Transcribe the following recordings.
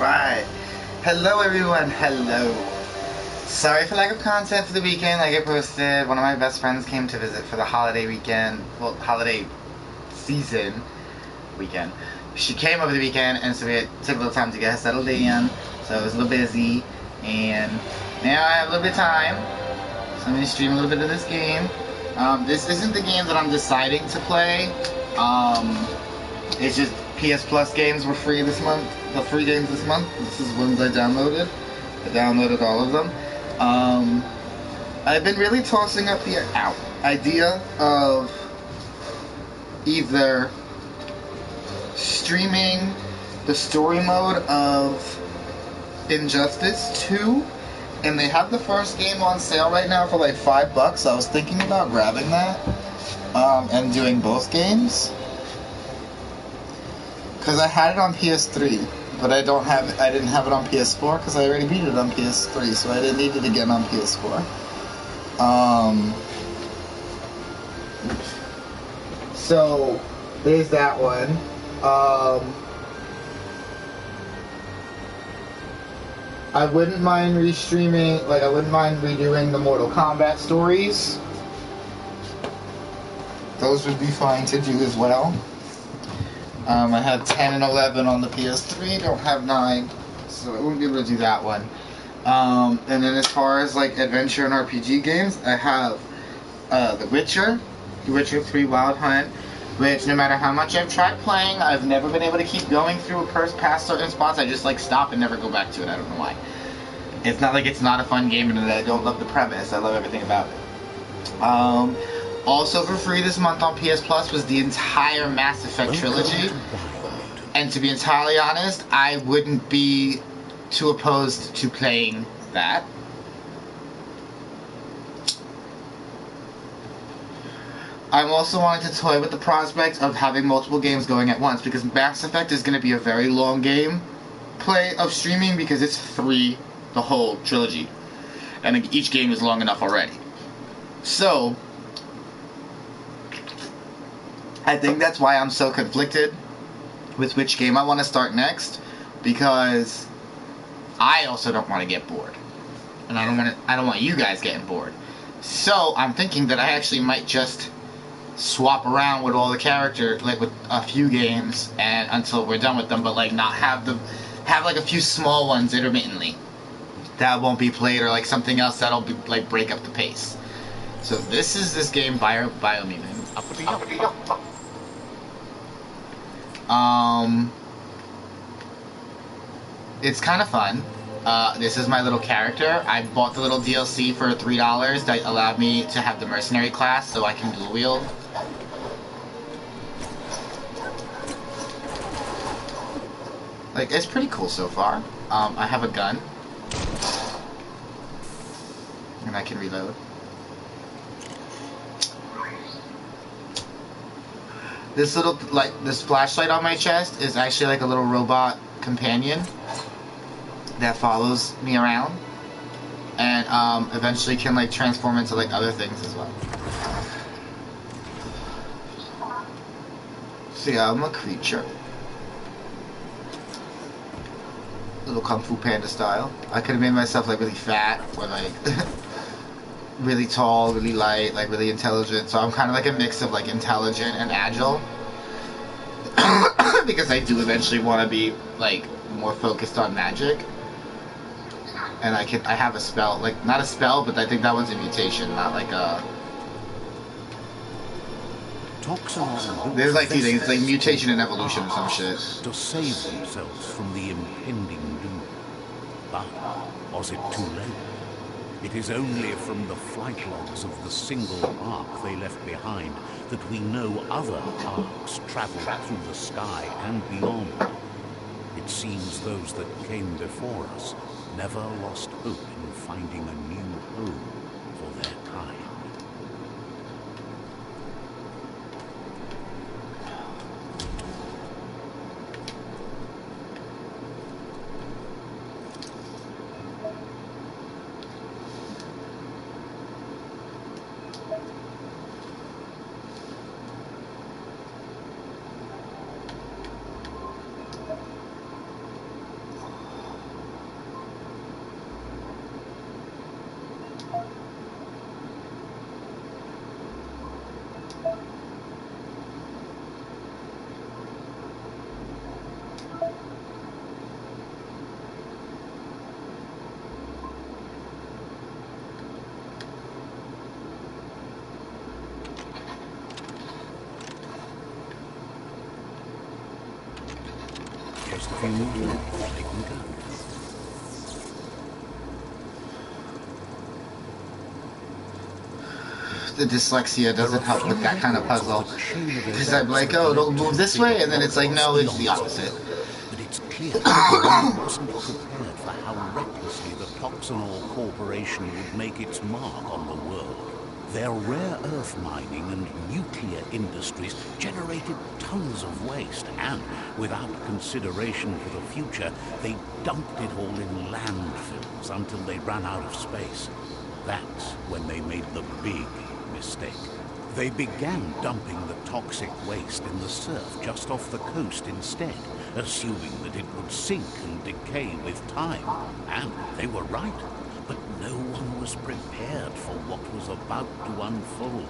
Alright. Hello everyone, hello. Sorry for lack of content for the weekend. Like I posted, one of my best friends came to visit for the holiday weekend. Well, holiday season weekend. She came over the weekend, and so it took a little time to get her settled in. So I was a little busy, and now I have a little bit of time. So I'm going to stream a little bit of this game. This isn't the game that I'm deciding to play. It's just PS Plus games were free this month. The free games this month. This is ones I downloaded. I downloaded all of them. I've been really tossing up the idea of either streaming the story mode of Injustice 2, and they have the first game on sale right now for like $5. So I was thinking about grabbing that and doing both games, because I had it on PS3, but I didn't have it on PS4 because I already beat it on PS3, so I didn't need it again on PS4. So there's that one. I wouldn't mind restreaming, like I wouldn't mind redoing the Mortal Kombat stories. Those would be fine to do as well. I have 10 and 11 on the PS3, don't have 9, so I wouldn't be able to do that one. And then as far as like adventure and RPG games, I have The Witcher 3 Wild Hunt, which no matter how much I've tried playing, I've never been able to keep going through past certain spots. I just like stop and never go back to it. I don't know why. It's not like it's not a fun game and I don't love the premise. I love everything about it. Also for free this month on PS Plus was the entire Mass Effect trilogy. And to be entirely honest, I wouldn't be too opposed to playing that. I'm also wanting to toy with the prospect of having multiple games going at once, because Mass Effect is going to be a very long game play of streaming, because it's 3, the whole trilogy. And each game is long enough already. So I think that's why I'm so conflicted with which game I want to start next, because I also don't want to get bored, and I don't want you guys getting bored. So I'm thinking that I actually might just swap around with all the characters, like with a few games, and until we're done with them, but like not have like a few small ones intermittently that won't be played, or like something else that'll be like break up the pace. So this is this game BioMutant. It's kind of fun. This is my little character. I bought the little DLC for $3 that allowed me to have the mercenary class so I can dual wield. Like, it's pretty cool so far. I have a gun. And I can reload. This little, like, this flashlight on my chest is actually like a little robot companion that follows me around, and eventually can like transform into like other things as well. So yeah, I'm a creature. Little Kung Fu Panda style. I could have made myself like really fat, or like really tall, really light, like really intelligent. So I'm kind of like a mix of like intelligent and agile. Because I do eventually want to be like more focused on magic. And I have a spell, like not a spell, but I think that one's a mutation, not like a. There's like two things, it's like mutation and evolution or some shit. To save themselves from the impending doom. But was it too late? It is only from the flight logs of the single ark they left behind that we know other arks traveled through the sky and beyond. It seems those that came before us never lost hope in finding a new home for their kind. Just a few more minutes, they can go. The dyslexia doesn't help with that kind of puzzle. Because I'm like, oh, it'll move this way, and then it's like, no, it's the opposite. But it's clear that wasn't prepared for how recklessly the Toxanol Corporation would make its mark on the world. Their rare earth mining and nuclear industries generated tons of waste, and without consideration for the future, they dumped it all in landfills until they ran out of space. That's when they made the big mistake. They began dumping the toxic waste in the surf just off the coast instead, assuming that it would sink and decay with time. And they were right. But no one was prepared for what was about to unfold.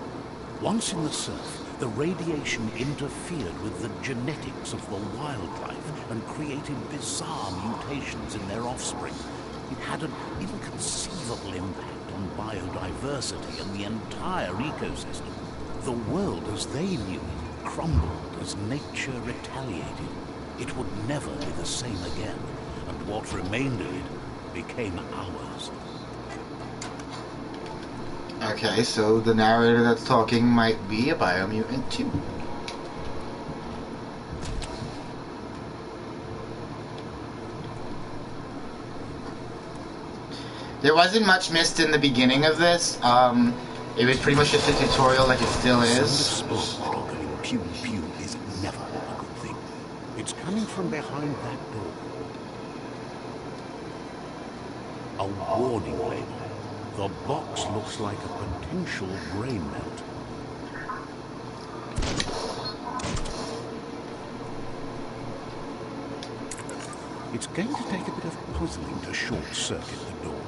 Once in the surf, the radiation interfered with the genetics of the wildlife and created bizarre mutations in their offspring. It had an inconceivable impact on biodiversity and the entire ecosystem. The world as they knew it crumbled as nature retaliated. It would never be the same again, and what remained of it became ours. Okay, so the narrator that's talking might be a BioMutant too. There wasn't much missed in the beginning of this. It was pretty much just a tutorial like it still is. Pew pew is never a good thing. It's coming from behind that door. A warning label. The box looks like a potential grain melt. It's going to take a bit of puzzling to short-circuit the door.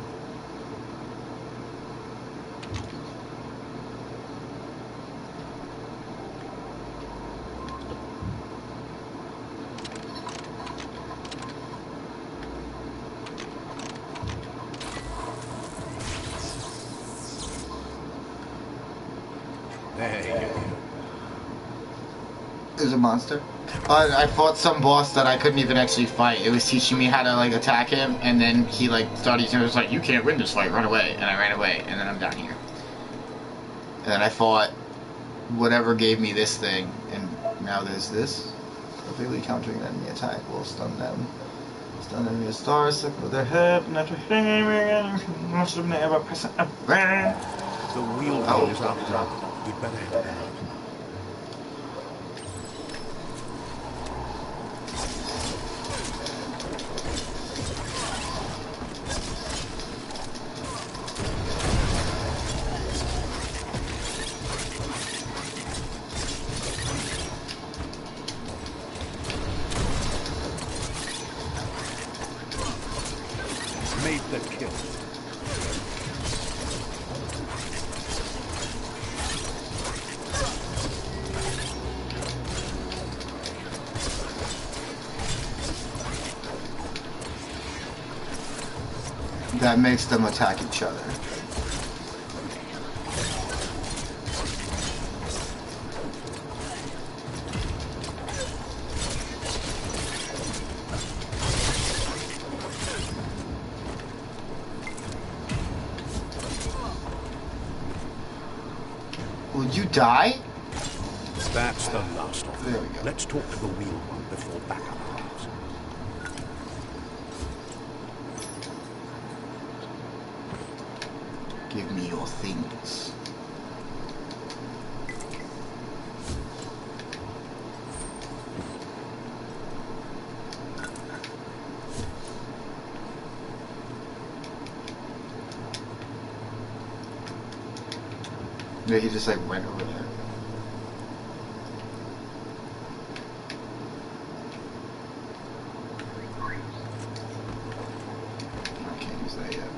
There's a monster. I fought some boss that I couldn't even actually fight. It was teaching me how to like attack him, and then he like started. It was like, you can't win this fight. Run away, and I ran away, and then I'm down here. And then I fought whatever gave me this thing, and now there's this. Perfectly countering an enemy attack will stun them. Stun enemy stars, stuck with their head, natural most of them never press a button. The wheel is up now. We'd better head out. Made the kill. That makes them attack each other. Would you die? That's the last of them. There we go. Let's talk to the wheel one before backup arrives. Give me your things. Yeah, he just like went over there. I can't use that yet.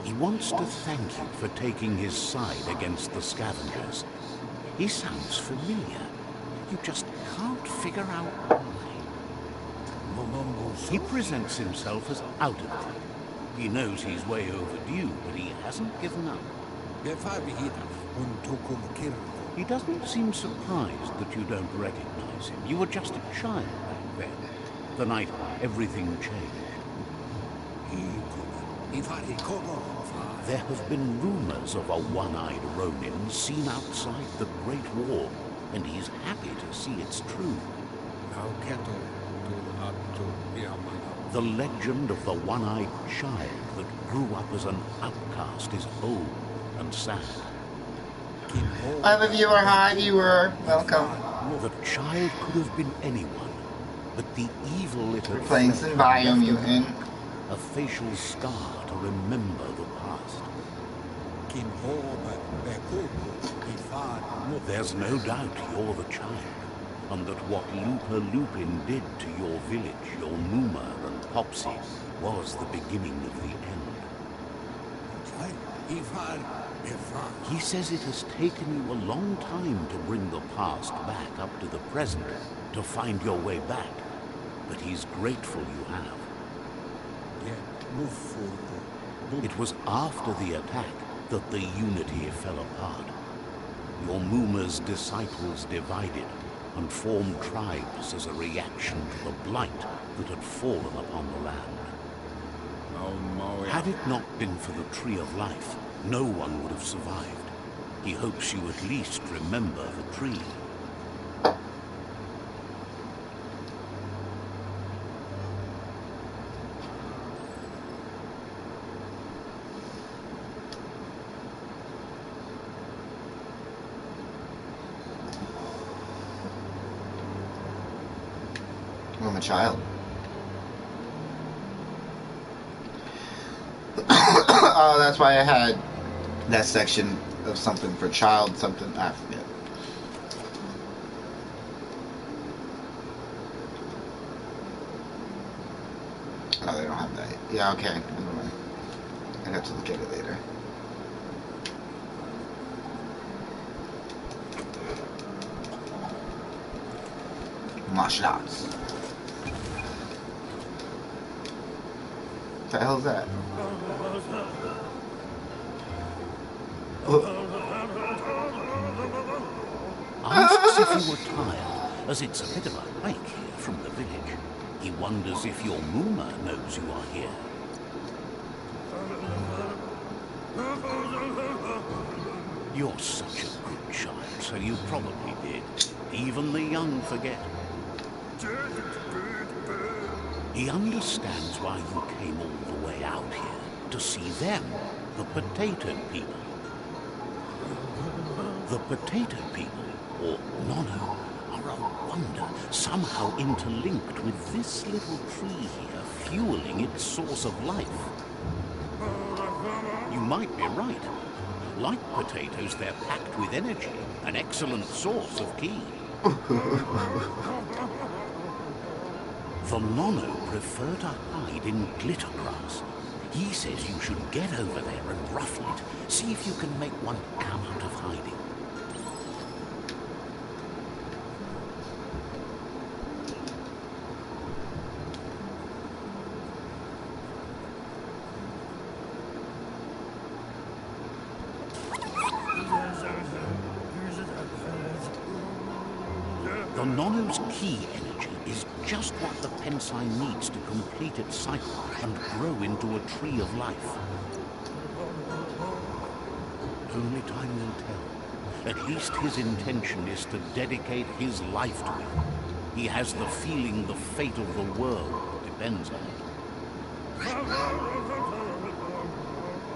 He wants to thank you for taking his side against the scavengers. He sounds familiar. You just can't figure out why. He presents himself as out of it. He knows he's way overdue, but he hasn't given up. He doesn't seem surprised that you don't recognize him. You were just a child back then. The night everything changed. There have been rumors of a one-eyed Ronin seen outside the Great Wall, and he's happy to see it's true. The legend of the one-eyed child that grew up as an outcast is old and sad. Hi, viewer. Hi, viewer. Welcome. The child could have been anyone, but the evil it We're had playing some BioMutant. a facial scar to remember the past. There's no doubt you're the child, and that what Lupa Lupin did to your village, your Numa and Popsy, was the beginning of the end. He says it has taken you a long time to bring the past back up to the present, to find your way back, but he's grateful you have. It was after the attack that the unity fell apart. Your Muma's disciples divided and formed tribes as a reaction to the blight that had fallen upon the land. Had it not been for the Tree of Life, no one would have survived. He hopes you at least remember the tree. I'm a child. Oh, that's why I had that section of something for child, something, I forget. Oh, they don't have that. Yeah, okay. Never mind. I have to look at it later. Martial arts. What the hell is that? Asks if you were tired, as it's a bit of a hike here from the village. He wonders if your Muma knows you are here. You're such a good child, so you probably did. Even the young forget. He understands why you came all the way out here, to see them, the potato people. The potato people, or Nono, are a wonder, somehow interlinked with this little tree here, fueling its source of life. You might be right. Like potatoes, they're packed with energy, an excellent source of ki. The Nono prefer to hide in glitter grass. He says you should get over there and ruffle it. See if you can make one come out of hiding. The Nono's ki energy is just what the Pensai needs to complete its cycle and grow into a tree of life. Only time will tell. At least his intention is to dedicate his life to it. He has the feeling the fate of the world depends on it.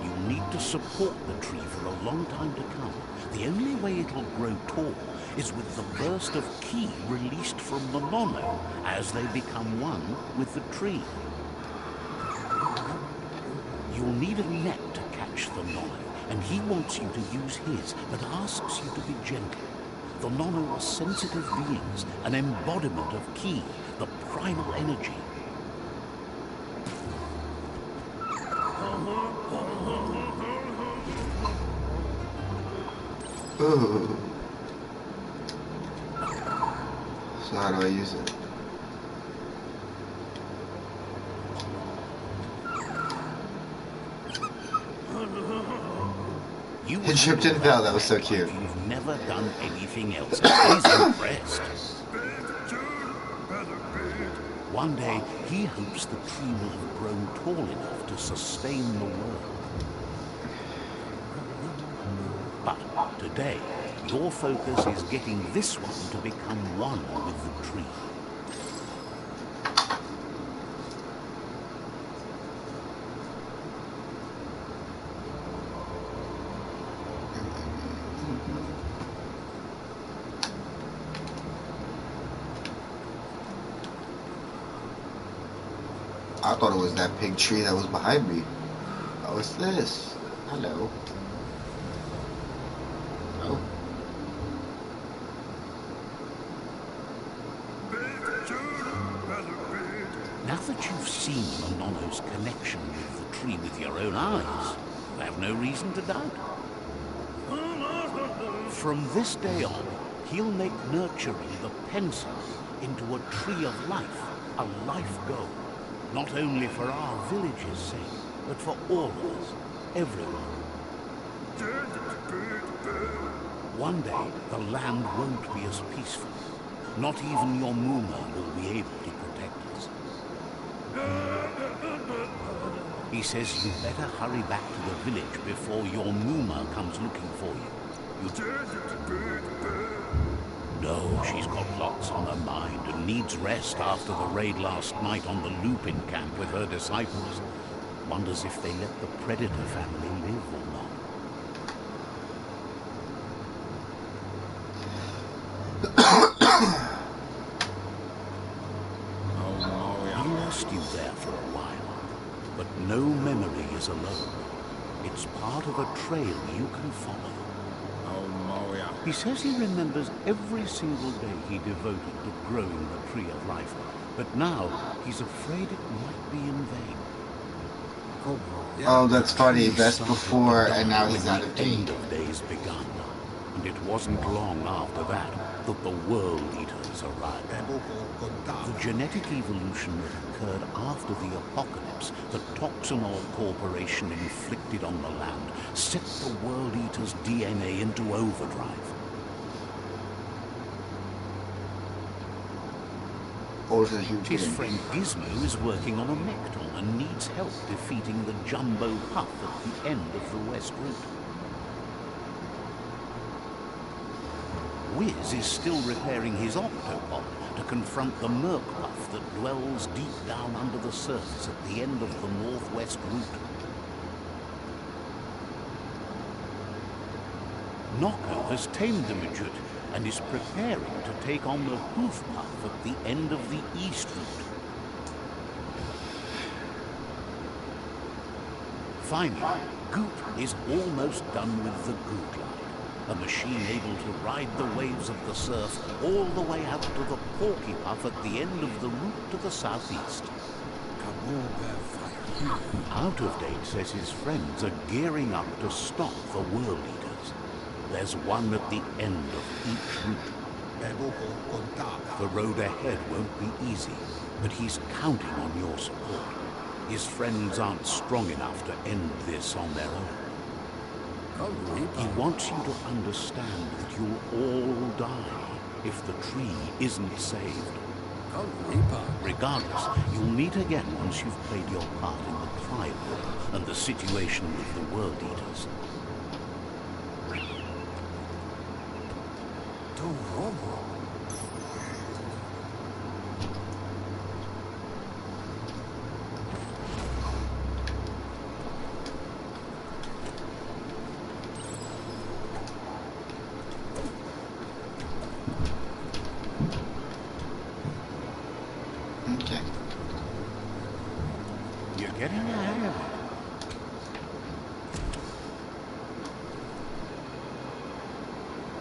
You need to support the tree for a long time to come. The only way it'll grow tall is with the burst of ki released from the Nono as they become one with the tree. You'll need a net to catch the Nono, and he wants you to use his, but asks you to be gentle. The Nono are sensitive beings, an embodiment of ki, the primal energy. Ooh. So how do I use it? You It tripped and fell. That was so cute. You've never done anything else. He's impressed. One day, he hopes the tree will have grown tall enough to sustain the world. But today, your focus is getting this one to become one with the tree. I thought it was that big tree that was behind me. Oh, it's this. Hello. Oh. Now that you've seen Monono's connection with the tree with your own eyes, you have no reason to doubt. From this day on, he'll make nurturing the pencil into a tree of life, a life goal. Not only for our village's sake, but for all of us, everyone. One day, the land won't be as peaceful. Not even your Muma will be able to protect us. He says you better hurry back to the village before your Muma comes looking for you. No, she's got lots on her mind and needs rest after the raid last night on the Lupin camp with her disciples. Wonders if they let the Predator family live or not. He lost you there for a while, but no memory is alone. It's part of a trail you can follow. He says he remembers every single day he devoted to growing the tree of life, but now he's afraid it might be in vain. Oh, that's funny. Best before, and now he's out of The date. end of days begun, and it wasn't long after that that the World Eaters arrived. The genetic evolution that occurred after the apocalypse that Toxinol Corporation inflicted on the land set the World Eaters' DNA into overdrive. His friend Gizmo is working on a Mecton and needs help defeating the Jumbo Puff at the end of the West Route. Wiz is still repairing his Octopod to confront the Merc Puff that dwells deep down under the surface at the end of the Northwest Route. Nocco has tamed the Midget and is preparing to take on the Hoof Puff at the end of the East Route. Finally, Goop is almost done with the Goop Glide, a machine able to ride the waves of the surf all the way out to the Porky Puff at the end of the route to the southeast. Out of Date says his friends are gearing up to stop the World Eaters. There's one at the end of each route. The road ahead won't be easy, but he's counting on your support. His friends aren't strong enough to end this on their own. He wants you to understand that you'll all die if the tree isn't saved. Regardless, you'll meet again once you've played your part in the Pride War and the situation with the World Eaters. Okay. You're getting ahead of it.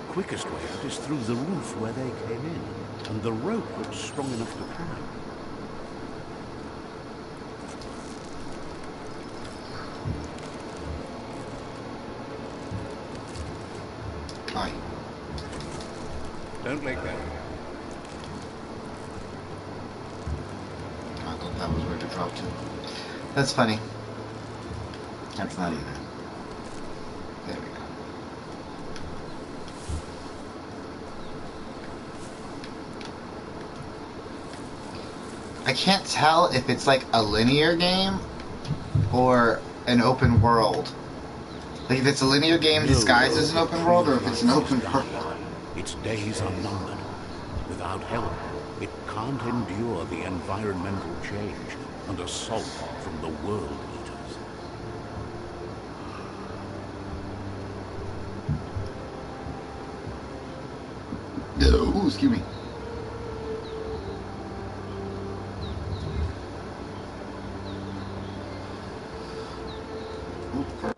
Quickest way out is through the roof where they came in, and the rope looks strong enough to climb. drop to. That's funny. That's not even. There we go. I can't tell if it's like a linear game or an open world. Like if it's a linear game disguised as an open world, or if it's an open world. Its days are numbered. Without help, it can't endure the environmental change and assault from the world eaters. Ooh, excuse me.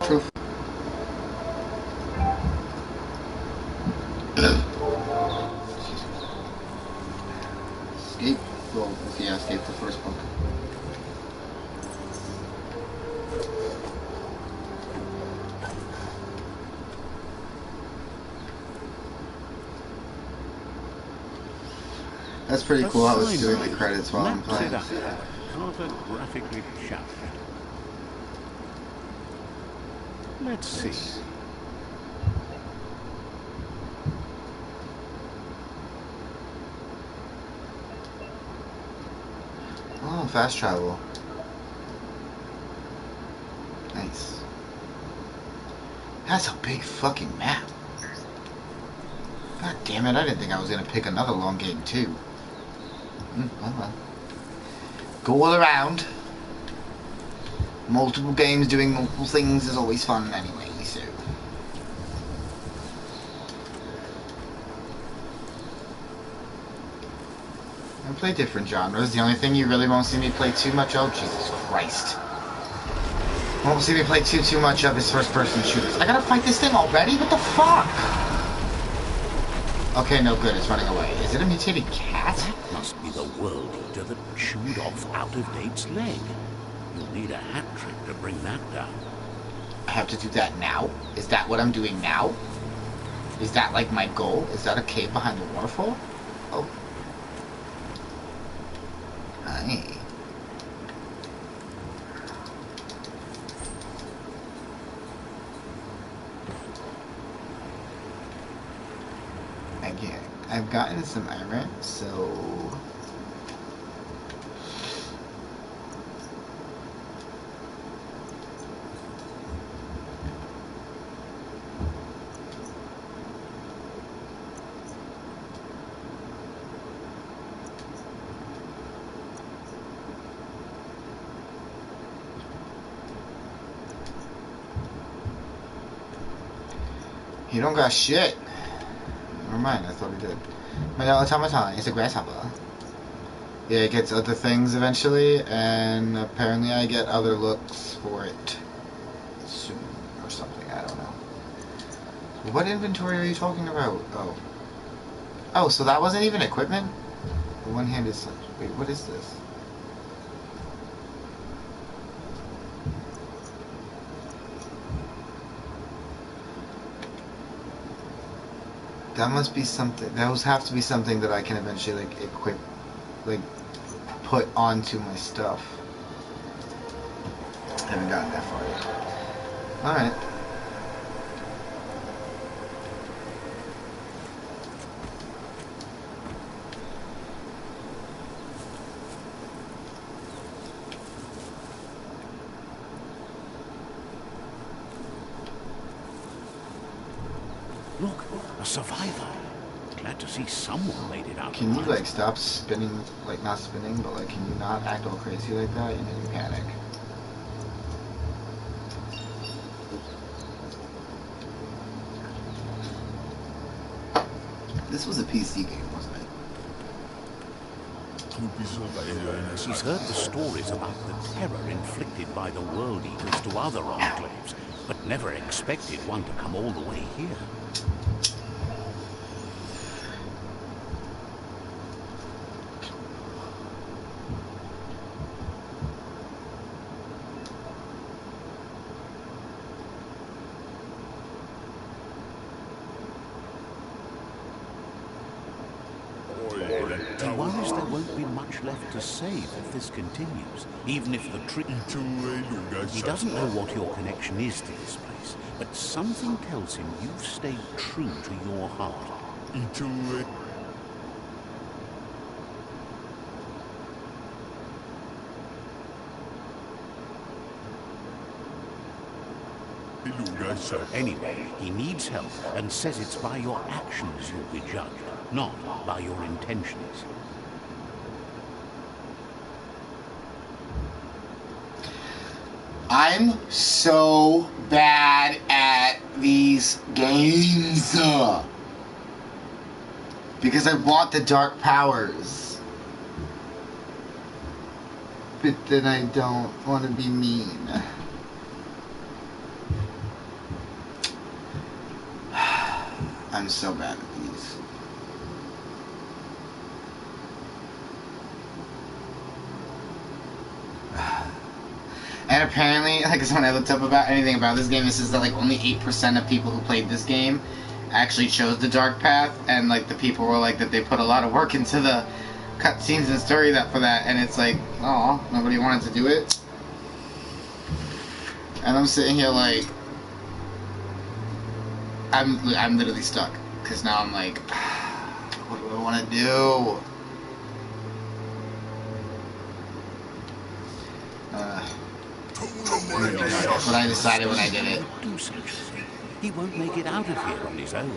Proof. Escape. Well, yeah, escape the first book. That's pretty cool. I was doing the credits while I'm playing. Cartographically challenged. Let's see. Oh, fast travel. Nice. That's a big fucking map. God damn it, I didn't think I was gonna pick another long game too. Well. Go all around. Multiple games doing multiple things is always fun anyway, so. I play different genres. The only thing you really won't see me play too much of, Jesus Christ. Won't see me play too much of is first-person shooters. I gotta fight this thing already? What the fuck? Okay, no good. It's running away. Is it a mutated cat? That must be the world eater that chewed off Out-of-Date's leg. You'll need a hat trick to bring that down. I have to do that now? Is that what I'm doing now? Is that like my goal? Is that a cave behind the waterfall? Oh. Hi. Again, I've gotten some iron, so... You don't got shit. Never mind, I thought he did. My automaton is a grasshopper. Yeah, it gets other things eventually, and apparently I get other looks for it soon or something. I don't know. What inventory are you talking about? Oh. Oh, so that wasn't even equipment? The one hand is... Wait, what is this? That must be something. Those have to be something that I can eventually like equip, like put onto my stuff. I haven't gotten that far yet. All right. Look, a survivor. Glad to see someone made it out. Can you like stop spinning, like not spinning, but like can you not act all crazy like that? You make me panic. This was a PC game, wasn't it? He's heard the stories about the terror inflicted by the World Eaters to other enclaves, but never expected one to come all the way here. worries there won't be much left to save if this continues, even if the tree... He doesn't know what your connection is to this place, but something tells him you've stayed true to your heart. Anyway, he needs help and says it's by your actions you'll be judged, not by your intentions. I'm so bad at these games because I want the dark powers, but then I don't want to be mean. I'm so bad at these. And apparently, like, when I looked up about anything about this game, it says that like only 8% of people who played this game actually chose the dark path, and like the people were like that they put a lot of work into the cutscenes and story for that, and it's like, oh, nobody wanted to do it. And I'm sitting here like, I'm literally stuck, because now I'm like, what do I want to do? That's what I decided when I did it. Do such a thing. He won't make it out of here on his own.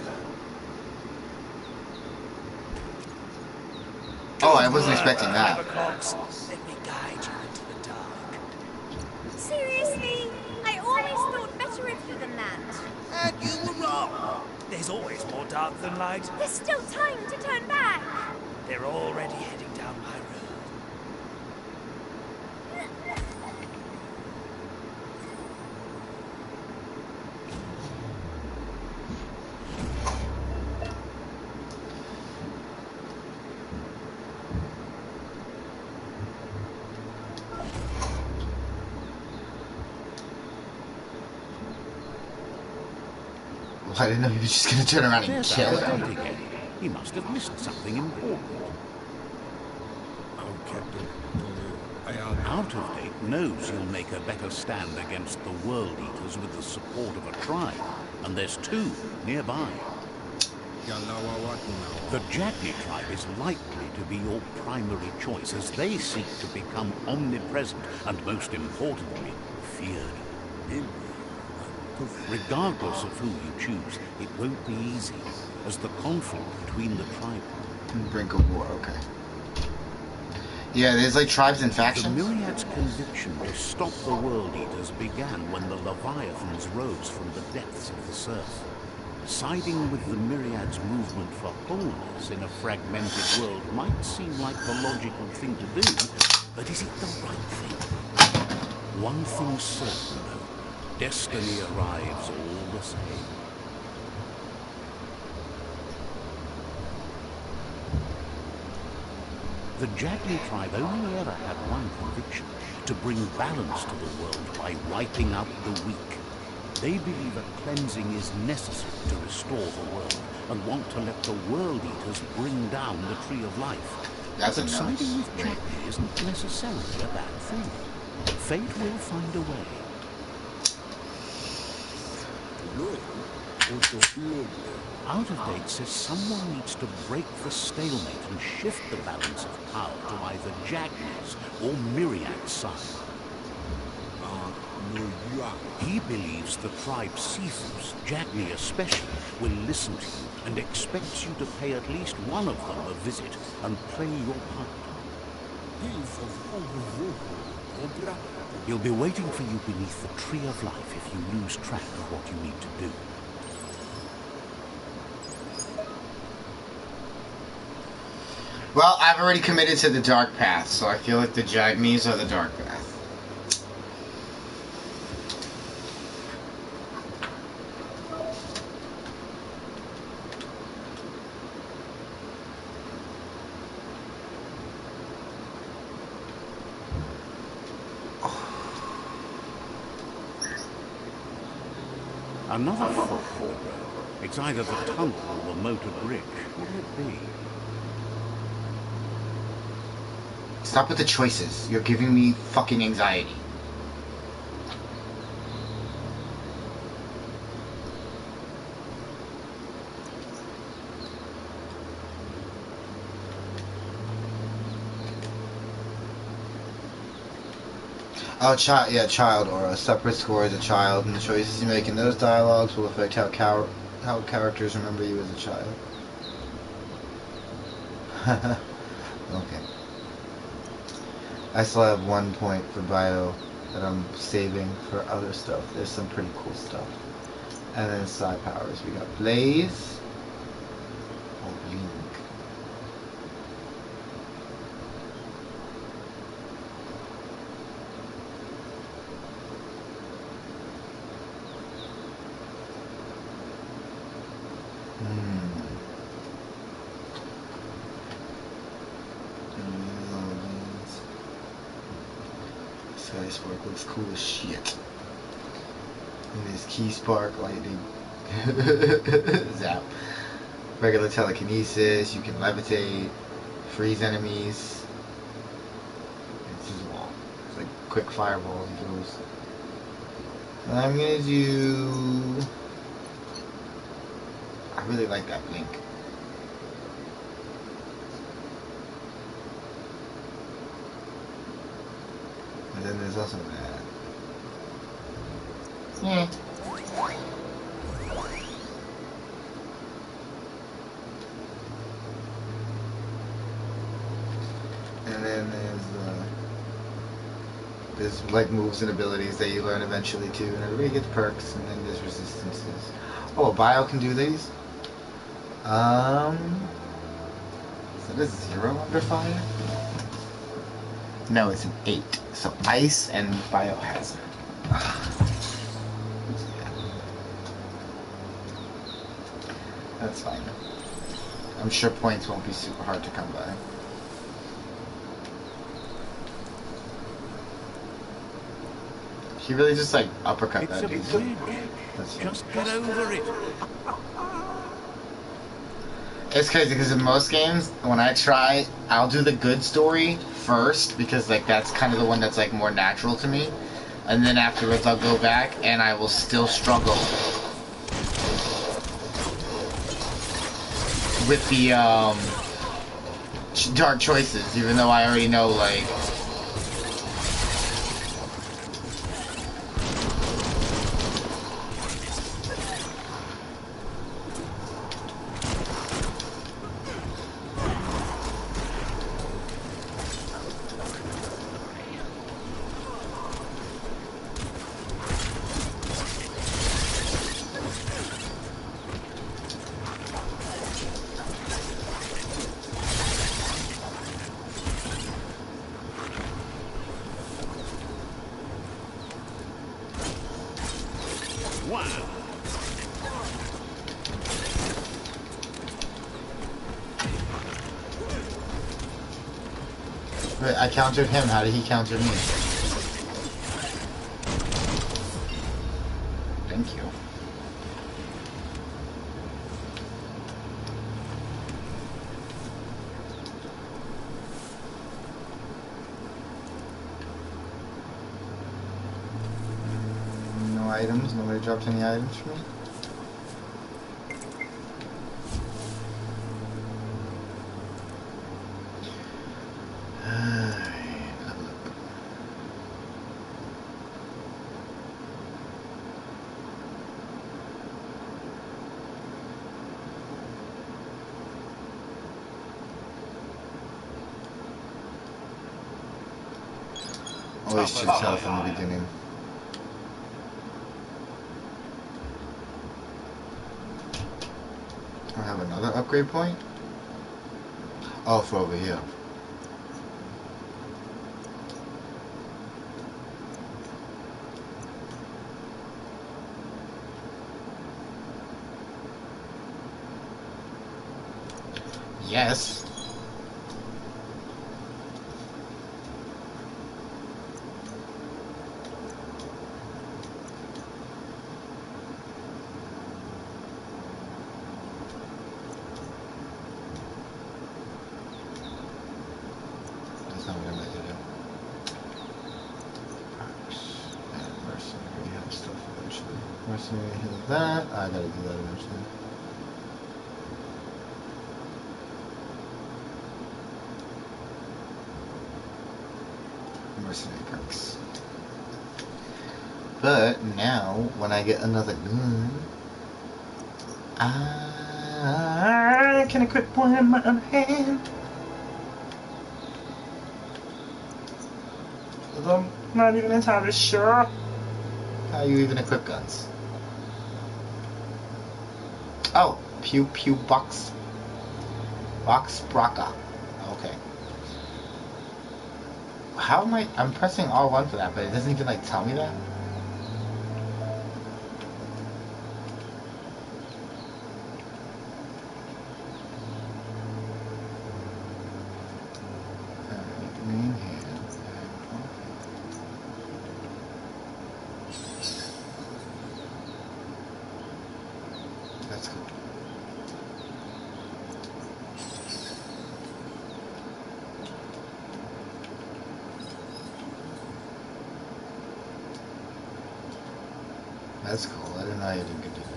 Oh, I wasn't expecting that. Let me guide you into the dark. Seriously? I always thought better of you than that. And you were wrong. There's always more dark than light. There's still time to turn back. They're already heading down my road. I didn't know he was just gonna turn around and There's kill that him. again. He must have missed something important. Out of Date knows you'll make a better stand against the World Eaters with the support of a tribe, and there's 2 nearby. The Jagni tribe is likely to be your primary choice as they seek to become omnipresent and, most importantly, feared. Regardless of who you choose, it won't be easy, as the conflict between the tribes... Brink of war, okay. Yeah, there's like tribes and The factions. Myriad's conviction to stop the World Eaters began when the Leviathans rose from the depths of the surf. Siding with the Myriad's movement for wholeness in a fragmented world might seem like the logical thing to do, but is it the right thing? One thing's certain, though. Destiny arrives all the same. The Jagni tribe only ever had one conviction, to bring balance to the world by wiping out the weak. They believe a cleansing is necessary to restore the world, and want to let the World Eaters bring down the Tree of Life. That's a But nice. siding with Jagni isn't necessarily a bad thing. Fate will find a way. Out of Date says someone needs to break the stalemate and shift the balance of power to either Jagni's or Myriad's side. He believes the tribe Sithus, Jagni especially, will listen to you and expects you to pay at least one of them a visit and play your part. He'll be waiting for you beneath the Tree of Life if you lose track of what you need to do. Well, I've already committed to the dark path, so I feel like the Jagnis are the dark path. Another fork in the road. It's either the tunnel or the motor bridge. What will it be? Stop with the choices. You're giving me fucking anxiety. Oh, child, yeah, child aura. Separate score as a child, and the choices you make in those dialogues will affect how characters remember you as a child. Okay. I still have 1 point for bio that I'm saving for other stuff. There's some pretty cool stuff. And then side powers. We got Blaze. Oh, Link. Sky Spark looks cool as shit. And this Key Spark lightning. Zap. Regular telekinesis, you can levitate, freeze enemies. It's just wall. It's like quick fireballs he goes. I'm gonna do. I really like that Blink. And then there's also that. Yeah. And then there's like moves and abilities that you learn eventually too, and everybody gets perks, and then there's resistances. Oh, Bio can do these. So this is 0 under fire? No, it's an 8. So ice and Bio has it. That's fine. I'm sure points won't be super hard to come by. He really just like uppercut It's that a dude. bridge. That's fine. Just get over it. It's crazy because in most games, when I try, I'll do the good story first because like that's kind of the one that's like more natural to me, and then afterwards I'll go back and I will still struggle with the dark choices, even though I already know like. Wait, I countered him. How did he counter me? Thank you. No items? Nobody dropped any items for me? Always choose health in the beginning. I have another upgrade point? Oh, for over here. Yes. That's not what I meant. Mercenary heal that. I gotta do that eventually. Mercenary perks. But now, when I get another gun, I can equip one in my own hand. Although I'm not even entirely sure how you even equip guns. Oh, pew pew box. Box Braka. Okay. How am I'm pressing R1 for that, but it doesn't even like tell me that? Green hand. That's cool. That's cool. I didn't know you could do that.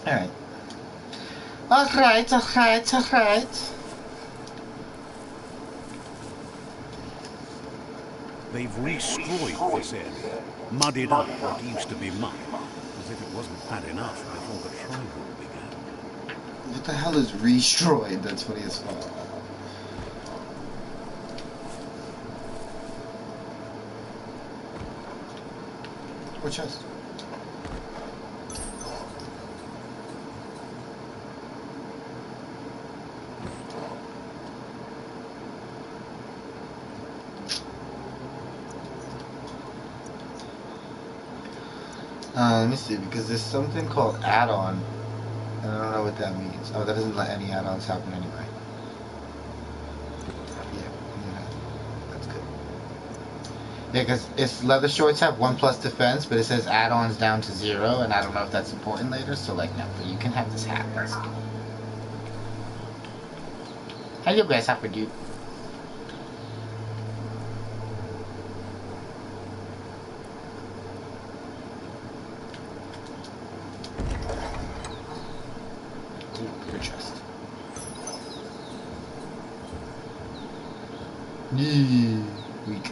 Alright. Alright. They've destroyed this area, muddied up what used to be mud, as if it wasn't bad enough before the tribal began. What the hell is destroyed? That's funny as fuck. What chest? Let me see, because there's something called add-on, and I don't know what that means. Oh, that doesn't let any add-ons happen anyway. Yeah, that's good. Yeah, because it's leather shorts have 1+ defense, but it says add-ons down to 0, and I don't know if that's important later, so like, no, but you can have this hat. That's good. How you guys have to do? Your chest. Weak.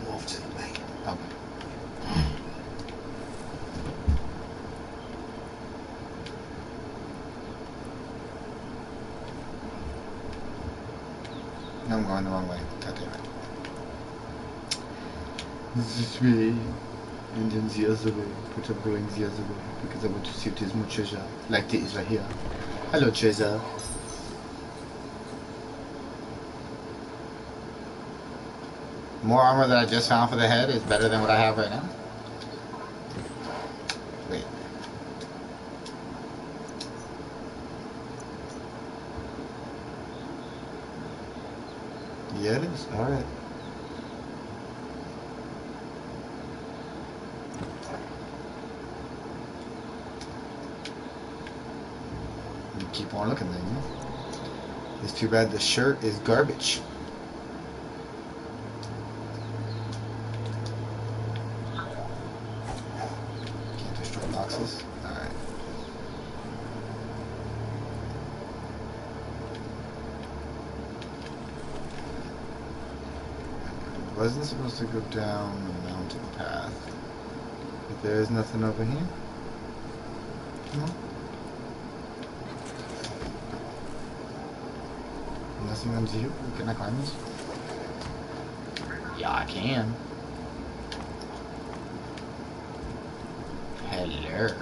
Move to the main. Okay. No, I'm going the wrong way. God damn it. This way. And then the other way. But I'm going the other way because I want to see if there's more treasure. Like there is right here. Hello, treasure. More armor that I just found for the head is better than what I have right now. Wait. Yeah, it is. Alright. Keep on looking then. It's too bad the shirt is garbage. Can't destroy boxes. Alright. It wasn't supposed to go down the mountain path. But there is nothing over here. No. Nothing on you? Can I climb this? Yeah, I can. Hello.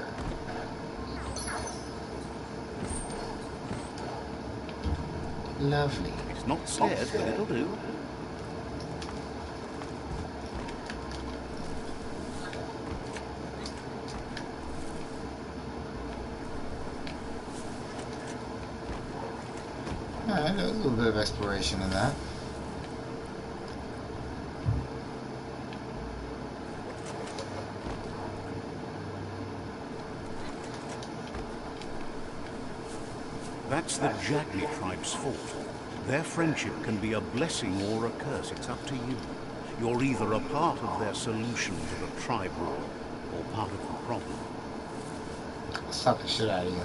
Lovely. It's not stairs, but it'll do. Alright, there's a little bit of exploration in that. That's the Jagni tribe's fault. Their friendship can be a blessing or a curse. It's up to you. You're either a part of their solution to the tribe war, or part of the problem. Suck the shit out of you.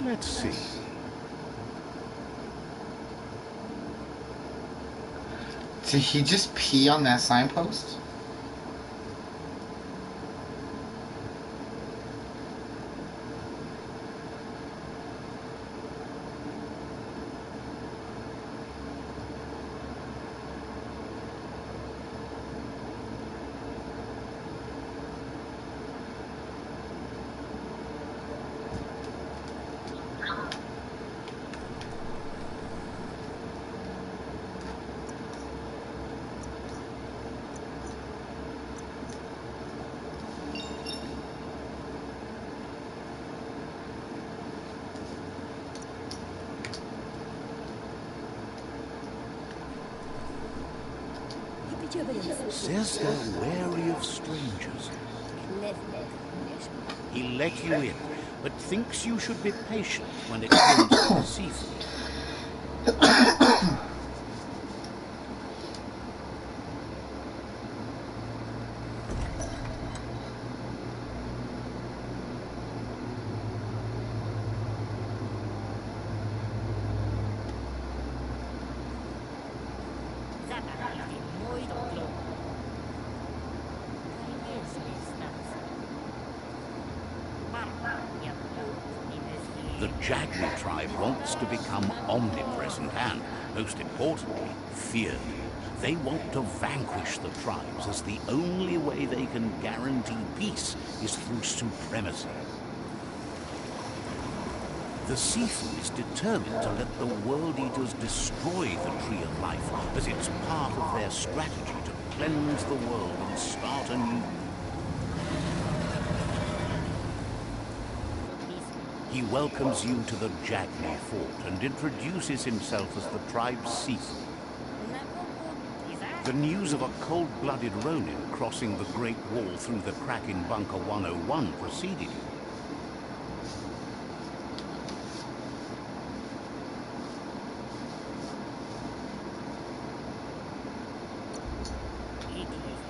Let's see. Did he just pee on that signpost? Says they're wary of strangers. He let you in, but thinks you should be patient when it comes to the seafood. The Jagni tribe wants to become omnipresent and, most importantly, feared. They want to vanquish the tribes, as the only way they can guarantee peace is through supremacy. The Sifu is determined to let the World Eaters destroy the Tree of Life, as it's part of their strategy to cleanse the world and start anew. He welcomes you to the Jagni fort and introduces himself as the tribe's Sifu. The news of a cold-blooded Ronin crossing the Great Wall through the crack in Bunker 101 preceded you.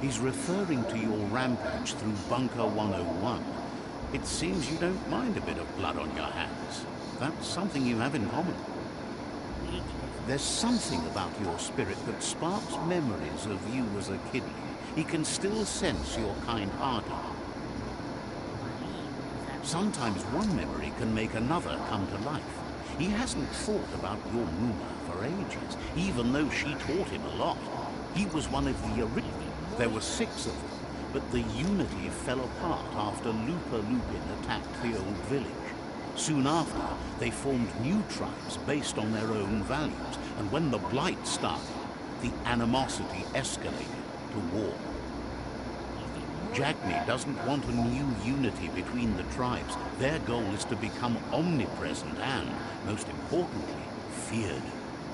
He's referring to your rampage through Bunker 101. It seems you don't mind a bit of blood on your hands. That's something you have in common. There's something about your spirit that sparks memories of you as a kid. He can still sense your kind-hearted. Sometimes one memory can make another come to life. He hasn't thought about your Muma for ages, even though she taught him a lot. He was one of the original. There were 6 of them, but the unity fell apart after Lupa Lupin attacked the old village. Soon after, they formed new tribes based on their own values, and when the Blight started, the animosity escalated to war. Jagni doesn't want a new unity between the tribes. Their goal is to become omnipresent and, most importantly, feared.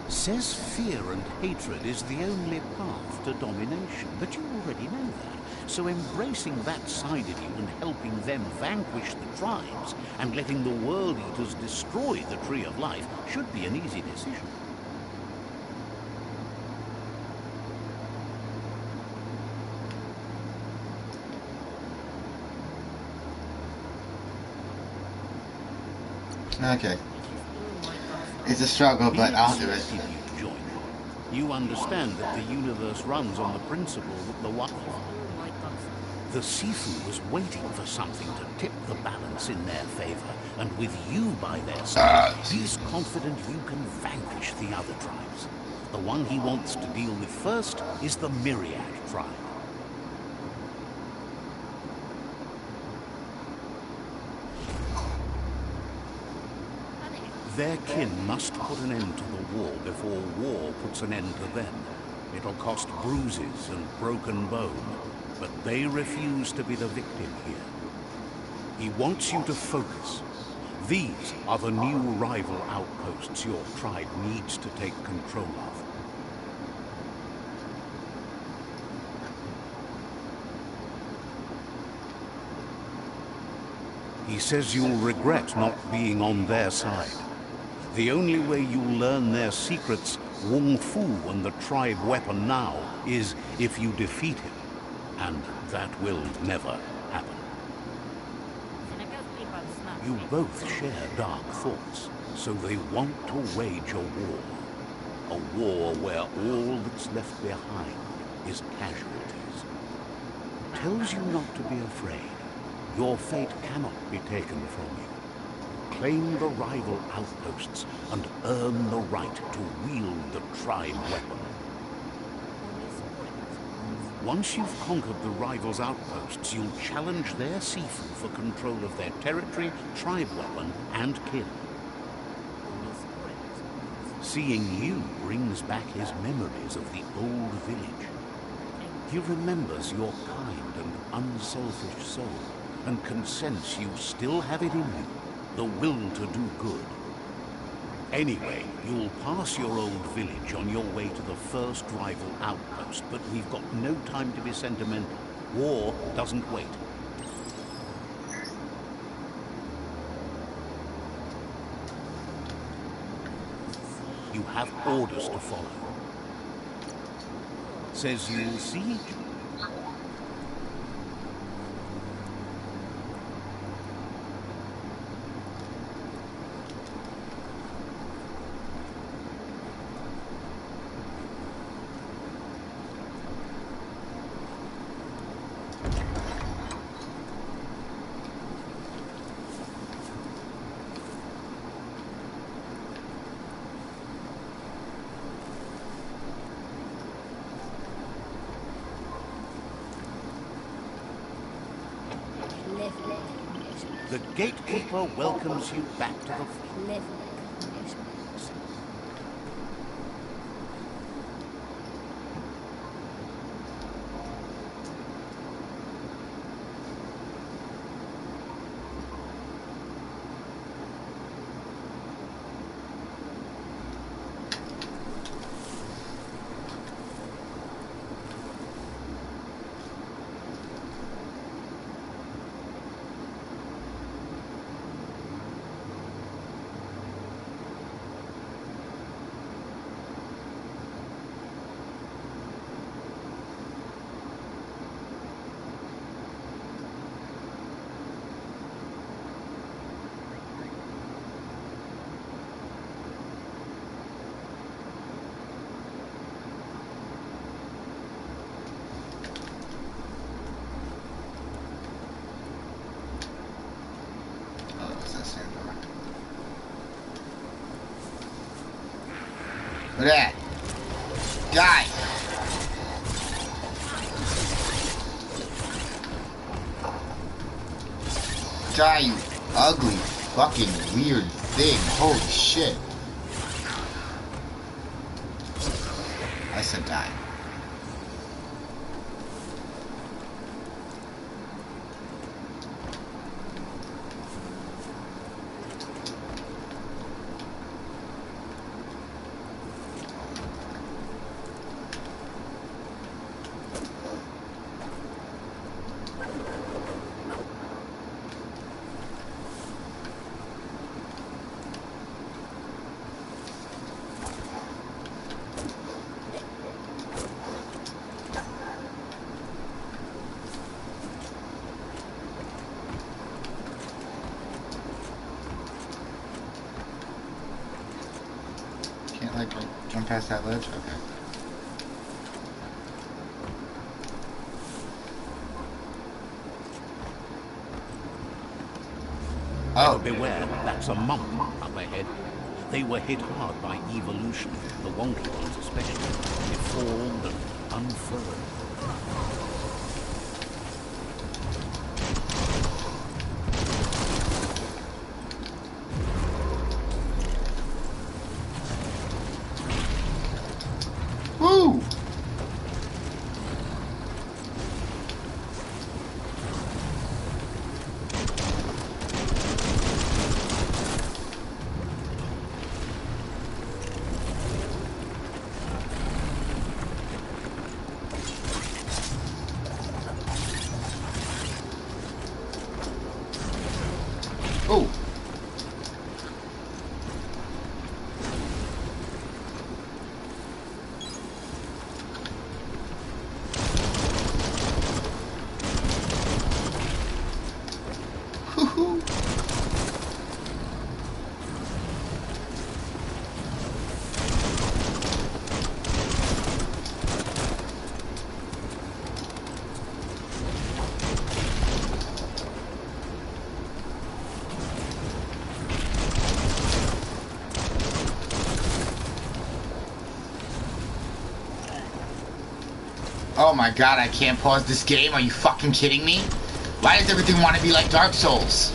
Says fear and hatred is the only path to domination, but you already know that. So embracing that side of you and helping them vanquish the tribes and letting the World Eaters destroy the Tree of Life should be an easy decision. Okay. It's a struggle, but I'll do it. You understand that the universe runs on the principle that the Sifu was waiting for something to tip the balance in their favor, and with you by their side, he's confident you can vanquish the other tribes. The one he wants to deal with first is the Myriad tribe. Their kin must put an end to the war before war puts an end to them. It'll cost bruises and broken bone, but they refuse to be the victim here. He wants you to focus. These are the new rival outposts your tribe needs to take control of. He says you'll regret not being on their side. The only way you'll learn their secrets, Wung Fu and the tribe weapon now, is if you defeat him. And that will never happen. You both share dark thoughts, so they want to wage a war. A war where all that's left behind is casualties. Tells you not to be afraid. Your fate cannot be taken from you. Claim the rival outposts and earn the right to wield the tribe weapon. Once you've conquered the rivals' outposts, you'll challenge their Sifu for control of their territory, tribe weapon, and kin. Seeing you brings back his memories of the old village. He remembers your kind and unselfish soul, and can sense you still have it in you, the will to do good. Anyway, you'll pass your old village on your way to the first rival outpost, but we've got no time to be sentimental. War doesn't wait. You have orders to follow. Says you'll siege. The gatekeeper welcomes you back to the fleet. Look at that. Die. Die, you ugly fucking weird thing. Holy shit. I said die. Like jump past that ledge? Okay. Oh, beware, that's a monk up ahead. They were hit hard by evolution, the wonky ones especially, deformed and unfurled. Woo! Oh. Hoo-hoo. Oh my god, I can't pause this game. Are you fucking kidding me? Why does everything want to be like Dark Souls?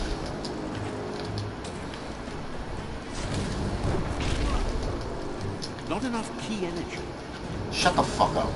Not enough key energy. Shut the fuck up.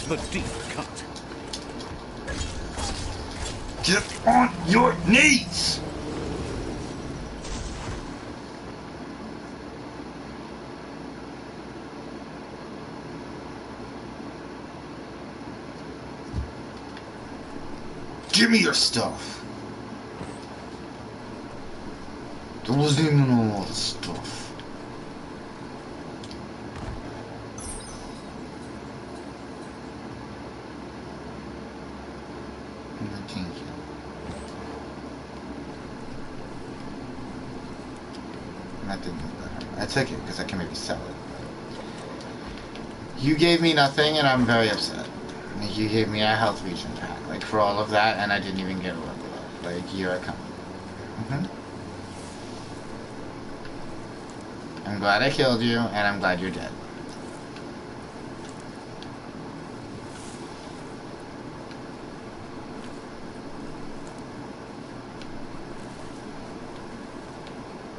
The deep cut. Get on your knees! Give me your stuff. There wasn't even all the stuff. I took it because I can maybe sell it. You gave me nothing and I'm very upset. You gave me a health regen pack, like for all of that, and I didn't even get a level up. Like, here I come. I'm glad I killed you, and I'm glad you're dead.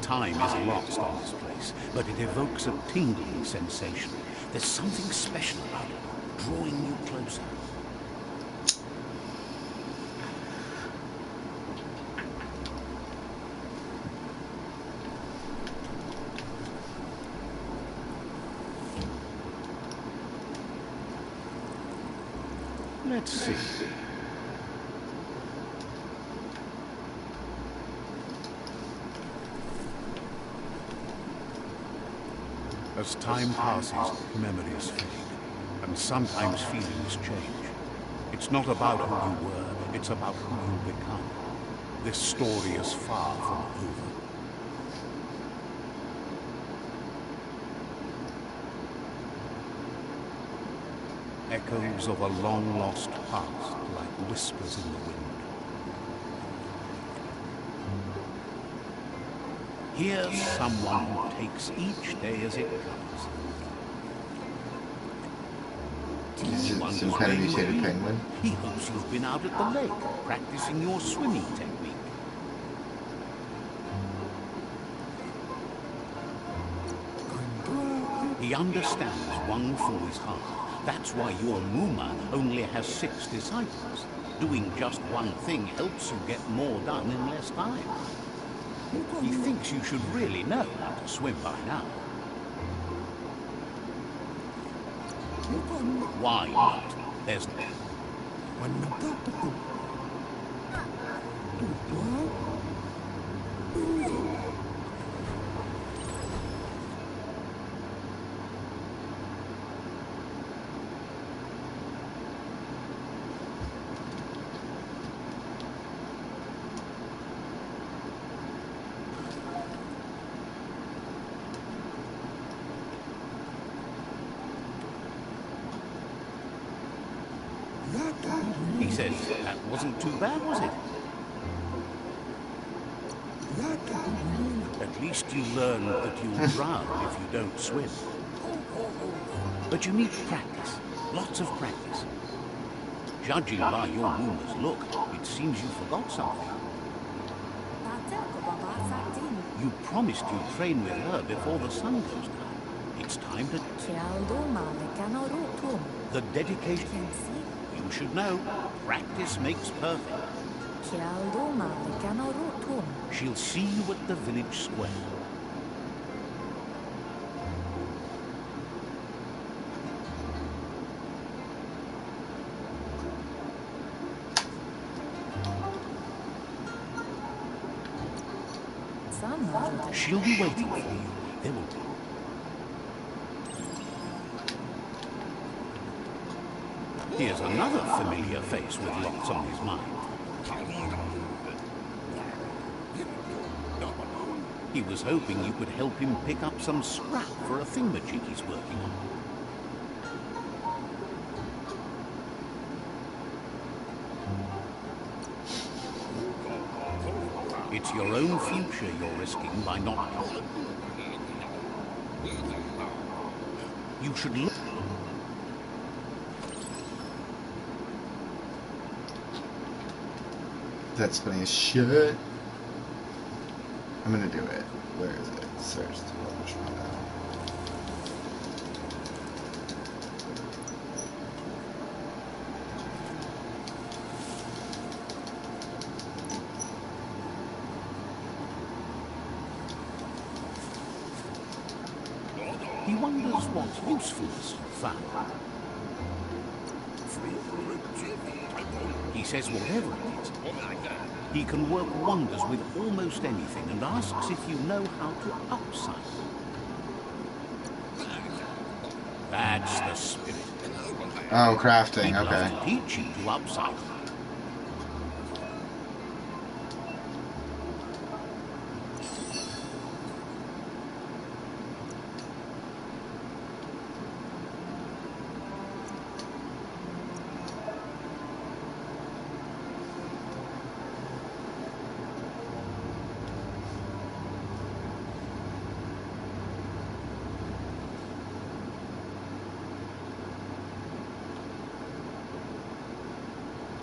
Time is lost on this place, but it evokes a tingling sensation. There's something special about it, drawing you closer. Let's see. As time passes, memories fade, and sometimes feelings change. It's not about who you were, it's about who you become. This story is far from over. Echoes of a long-lost past, like whispers in the wind. Here's someone who takes each day as it comes. Some kind of mutated penguin? He hopes you've been out at the lake, practicing your swimming technique. He understands one for his heart. That's why your Muma only has 6 disciples. Doing just one thing helps you get more done in less time. He thinks you should really know how to swim by now. Why not? There's no... He says that wasn't too bad, was it? At least you learned that you'll drown if you don't swim. But you need practice, lots of practice. Judging by your Muma's look, it seems you forgot something. You promised you'd train with her before the sun goes down. It's time to... The dedication. You should know, practice makes perfect. She'll see you at the village square. She'll be waiting for you. There will be. Here's another familiar face with lots on his mind. He was hoping you could help him pick up some scrap for a thingamajig he's working on. It's your own future you're risking by not... You should look... That's funny as shit. I'm gonna do it. Where is it? Search to publish my now. He wonders what usefulness you found. He says whatever it is, he can work wonders with almost anything and asks if you know how to upcycle. That's the spirit. Oh, crafting, He'd okay. love to teach you to upcycle.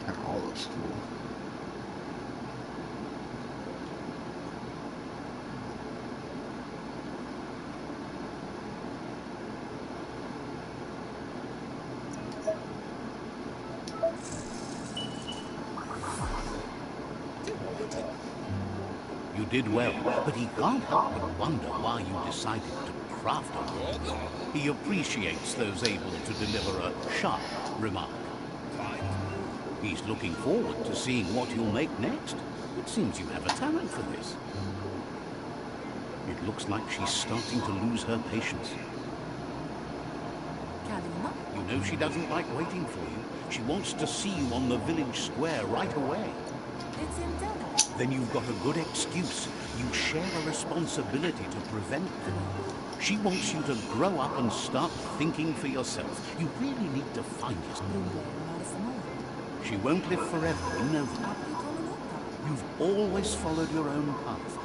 That all looks cool. You did well, but he can't help but wonder why you decided to craft a wall. He appreciates those able to deliver a sharp remark. He's looking forward to seeing what you'll make next. It seems you have a talent for this. It looks like she's starting to lose her patience. You know she doesn't like waiting for you. She wants to see you on the village square right away. Then you've got a good excuse. You share a responsibility to prevent them. She wants you to grow up and start thinking for yourself. You really need to find yourself. She won't live forever, you know that. You've always followed your own path.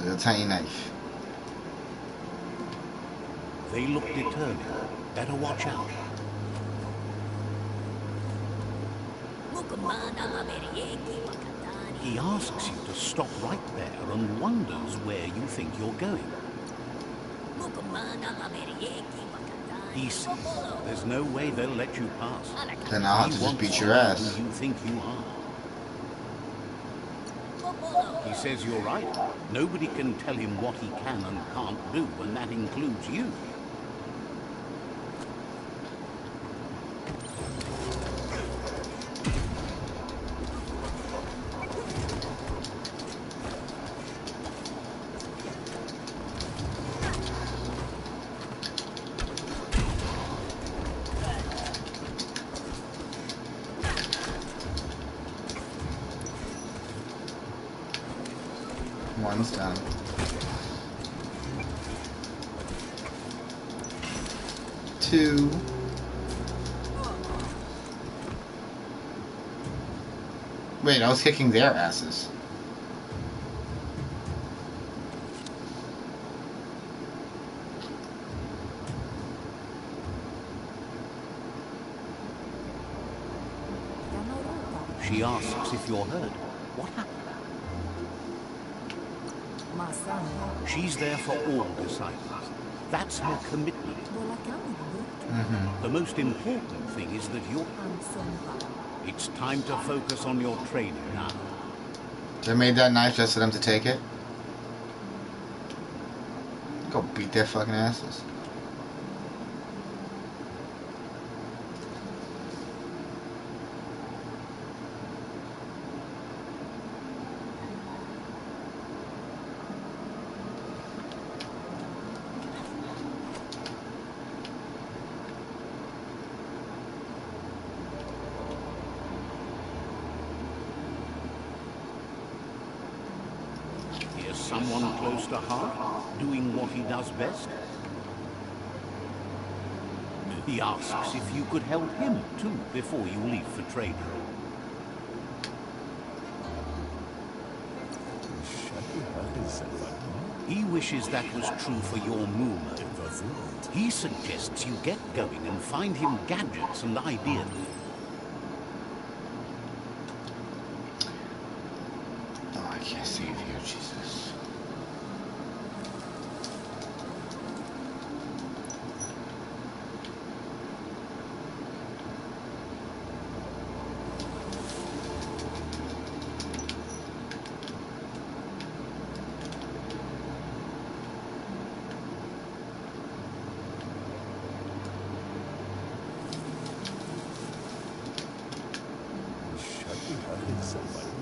A tiny knife. They look determined. Better watch out. He asks you to stop right there and wonders where you think you're going. He sees there's no way they'll let you pass. Then I'll have to just beat your ass. Who you think you are. He says you're right. Nobody can tell him what he can and can't do, and that includes you. One's done. 2. Wait, I was kicking their asses. She asks if you're hurt. What happened? She's there for all disciples. That's her commitment. The most important thing is that you're... It's time to focus on your training now. They made that knife just for them to take it? Go beat their fucking asses. Someone close to heart, doing what he does best. He asks if you could help him too before you leave for training. He wishes that was true for your Muma. He suggests you get going and find him gadgets and ideas. Oh, I can't save you, Jesus.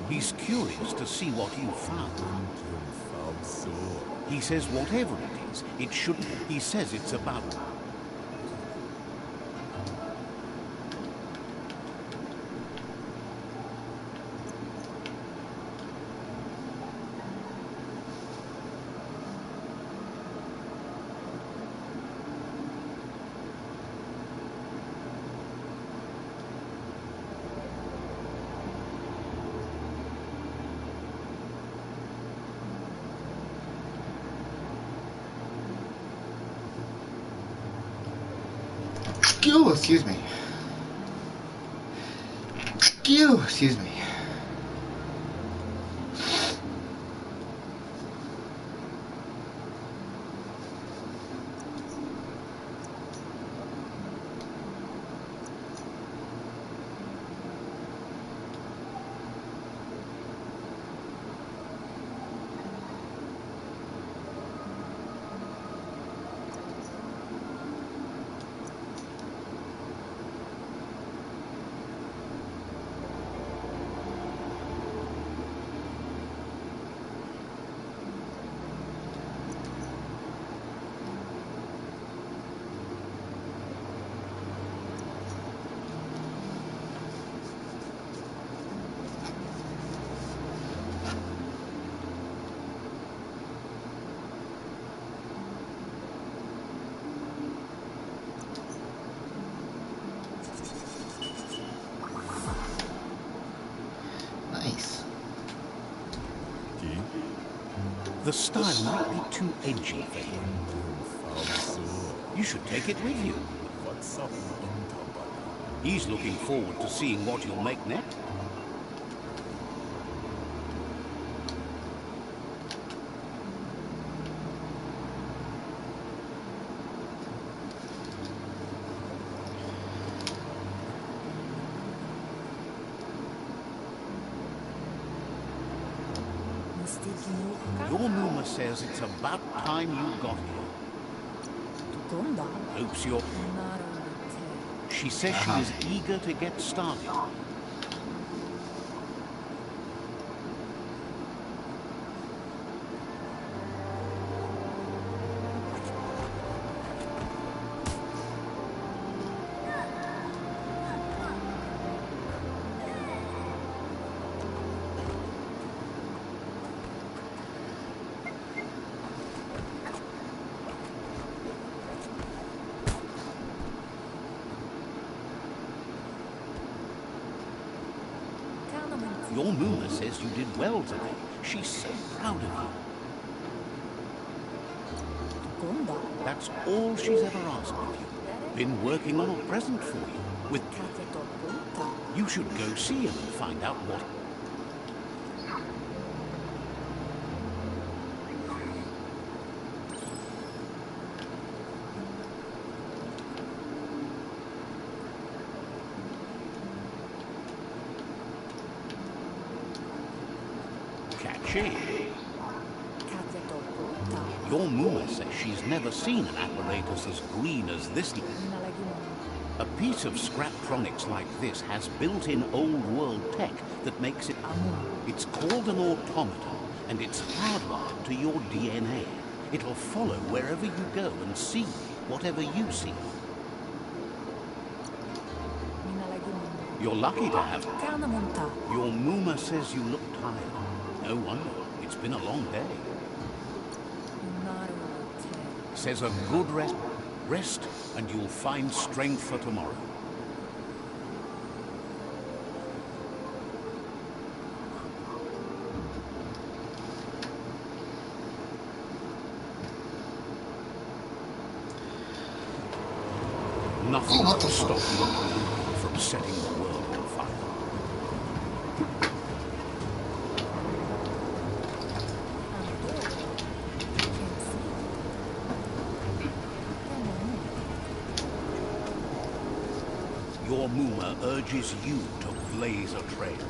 He's curious to see what you found. He says whatever it is, it shouldn't. He says it's about... Excuse me. Excuse me. Nice. The style might be too edgy for him. You should take it with you. He's looking forward to seeing what you'll make next. Your Muma says it's about time you got here. Hopes you're... She says she is eager to get started. Your Muma says you did well today. She's so proud of you. Gunda. That's all she's ever asked of you. Been working on a present for you. With you should go see him and find out what. Catchy. Your Muma says she's never seen an apparatus as green as this. A piece of scraptronics like this has built-in old-world tech that makes it... It's called an automaton, and it's hardwired to your DNA. It'll follow wherever you go and see whatever you see. You're lucky to have... Your Muma says you look tired. No wonder. It's been a long day. Says a good rest, and you'll find strength for tomorrow. Nothing will stop you from setting the world on fire. Your Muma urges you to blaze a trail.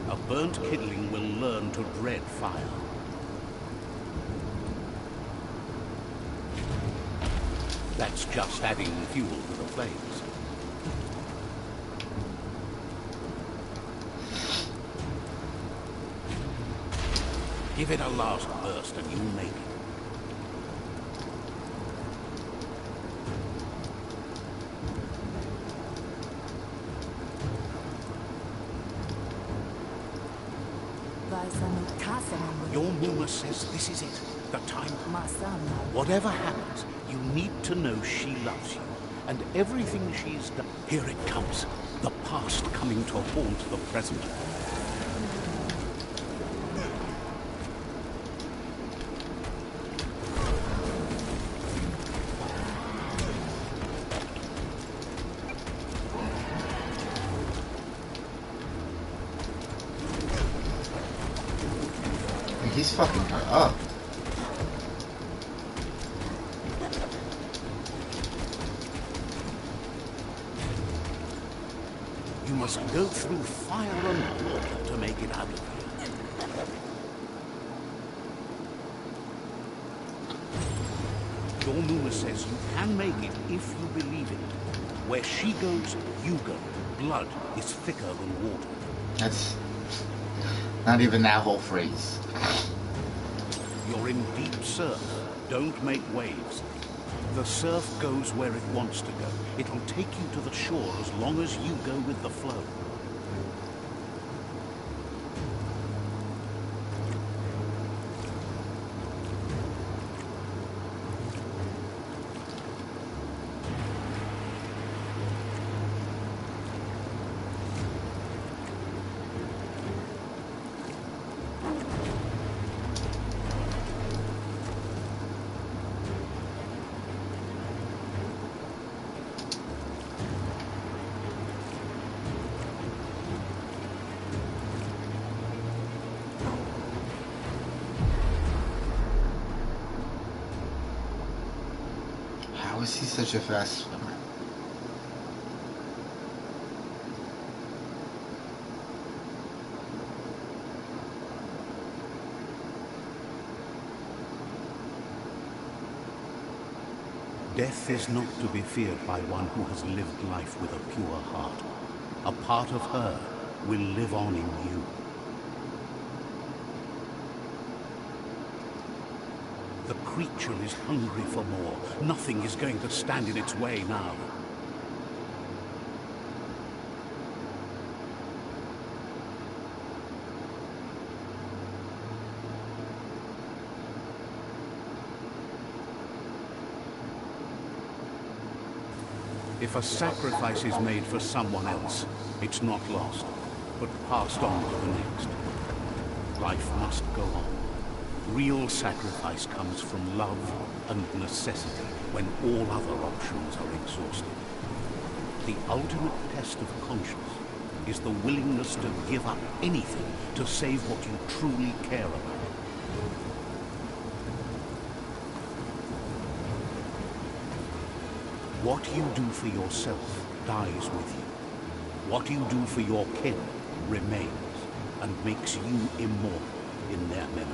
A burnt kidling will learn to dread fire. That's just adding fuel to the flames. Give it a last burst and you'll make it. Your Muma says this is it, the time. Whatever happens, you need to know she loves you, and everything she's done. Here it comes, the past coming to haunt the present. He's fucking her up. You must go through fire and water to make it out of here. Your Muma says you can make it if you believe in it. Where she goes, you go. Blood is thicker than water. That's not even that whole phrase. You're in deep surf. Don't make waves. The surf goes where it wants to go. It'll take you to the shore as long as you go with the flow. How is he such a fast swimmer? Death is not to be feared by one who has lived life with a pure heart. A part of her will live on in you. The creature is hungry for more. Nothing is going to stand in its way now. If a sacrifice is made for someone else, It's not lost, but passed on to the next. Life must go on. Real sacrifice comes from love and necessity when all other options are exhausted. The ultimate test of conscience is the willingness to give up anything to save what you truly care about. What you do for yourself dies with you. What you do for your kin remains and makes you immortal in their memory.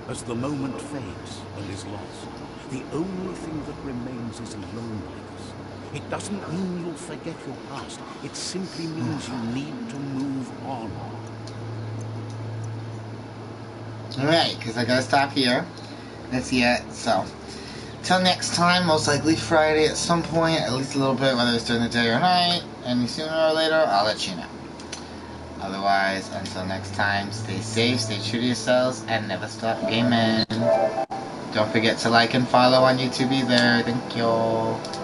As the moment fades and is lost, the only thing that remains is loneliness. It doesn't mean you'll forget your past. It simply means you need to move on. Alright, because I gotta stop here. That's it. So, till next time, most likely Friday at some point, at least a little bit, whether it's during the day or night, any sooner or later, I'll let you know. Otherwise, until next time, stay safe, stay true to yourselves, and never stop gaming. Don't forget to like and follow on YouTube either. Thank you.